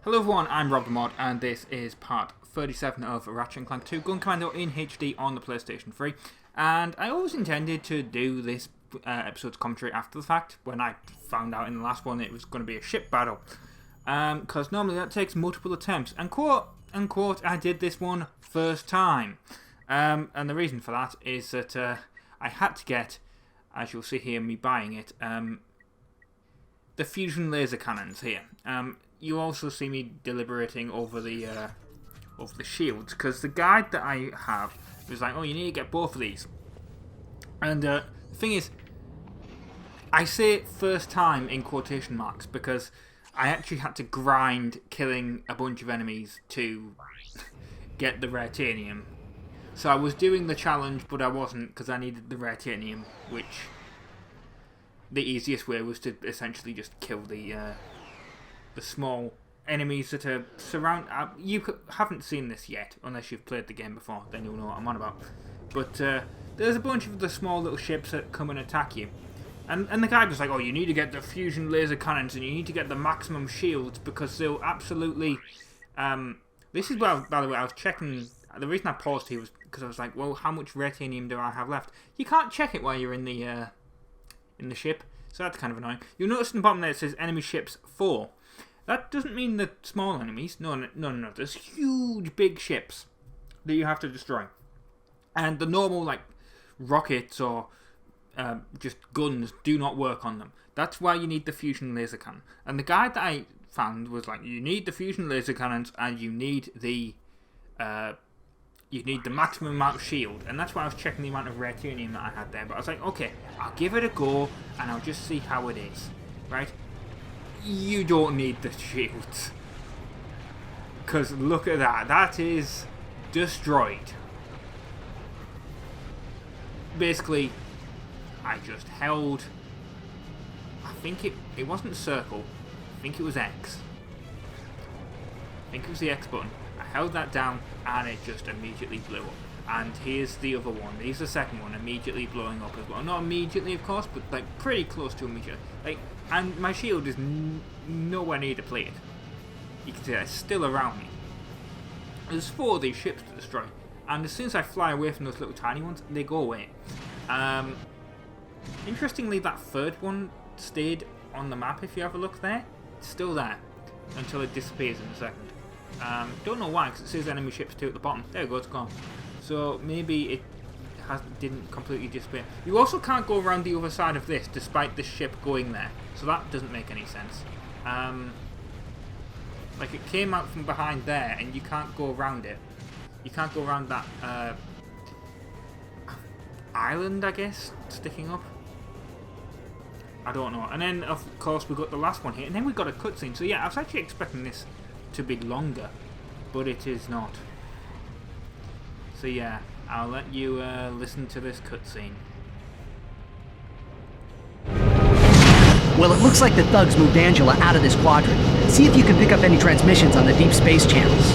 Hello everyone, I'm RobtheMod and this is part 37 of Ratchet Clank 2 Gun Commando in HD on the PlayStation 3. And I always intended to do this episode's commentary after the fact, when I found out in the last one it was going to be a ship battle. Because normally that takes multiple attempts, and quote unquote I did this one first time. And the reason for that is that I had to get, as you'll see here me buying it, the fusion laser cannons here. You also see me deliberating over the shields, because the guide that I have was like, oh, you need to get both of these. And the thing is, I say first time in quotation marks because I actually had to grind killing a bunch of enemies to get the Ratanium. So I was doing the challenge, but I wasn't, because I needed the Ratanium, which the easiest way was to essentially just kill the small enemies that are surround. You haven't seen this yet, unless you've played the game before, then you'll know what I'm on about. But there's a bunch of the small little ships that come and attack you. And the guy was like, oh, you need to get the fusion laser cannons and you need to get the maximum shields because they'll absolutely... this is where, by the way, I was checking... The reason I paused here was because I was like, well, how much Ratanium do I have left? You can't check it while you're in the ship, so that's kind of annoying. You'll notice in the bottom there it says enemy ships 4. That doesn't mean the small enemies. No. There's huge, big ships that you have to destroy. And the normal, like, rockets or just guns do not work on them. That's why you need the fusion laser cannon. And the guide that I found was like, you need the fusion laser cannons and you need the maximum amount of shield. And that's why I was checking the amount of Ratanium that I had there. But I was like, okay, I'll give it a go and I'll just see how it is. Right? You don't need the shields. Because look at that. That is destroyed. Basically, I just held... I think it wasn't circle. I think it was X. I think it was the X button. I held that down and it just immediately blew up. And here's the other one. Here's the second one, immediately blowing up as well. Not immediately, of course, but like pretty close to immediately. Like, and my shield is nowhere near depleted. You can see it's still around me. There's 4 of these ships to destroy, and as soon as I fly away from those little tiny ones, they go away. Interestingly, that third one stayed on the map. If you have a look there, it's still there until it disappears in a second. Don't know why, because it says enemy ships 2 at the bottom. There we go, it's gone. So maybe it didn't completely disappear. You also can't go around the other side of this despite the ship going there. So that doesn't make any sense. Like, it came out from behind there and you can't go around it. You can't go around that island, I guess, sticking up. I don't know. And then, of course, we've got the last one here. And then we've got a cutscene. So yeah, I was actually expecting this to be longer, but it is not. So yeah, I'll let you listen to this cutscene. Well, it looks like the thugs moved Angela out of this quadrant. See if you can pick up any transmissions on the deep space channels.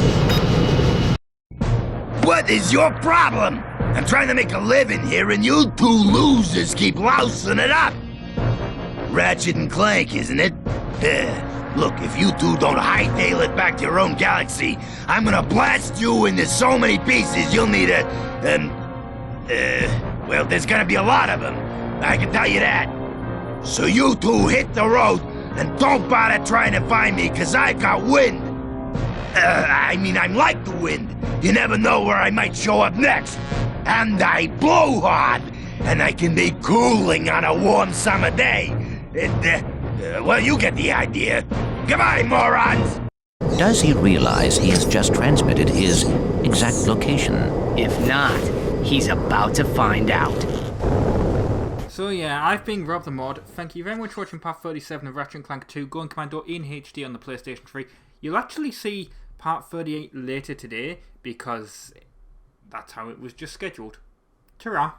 What is your problem? I'm trying to make a living here and you two losers keep lousing it up. Ratchet and Clank, isn't it? Look, if you two don't hightail it back to your own galaxy, I'm gonna blast you into so many pieces you'll need a, well, there's gonna be a lot of them. I can tell you that. So you two hit the road and don't bother trying to find me, cause I've got wind. I mean, I'm like the wind. You never know where I might show up next. And I blow hard, and I can be cooling on a warm summer day. Well, you get the idea. Goodbye, morons! Does he realize he has just transmitted his exact location? If not, he's about to find out. So yeah, I've been RobtheMod. Thank you very much for watching part 37 of Ratchet Clank 2 Gun Commando in HD on the PlayStation 3. You'll actually see part 38 later today, because that's how it was just scheduled. Ta-ra!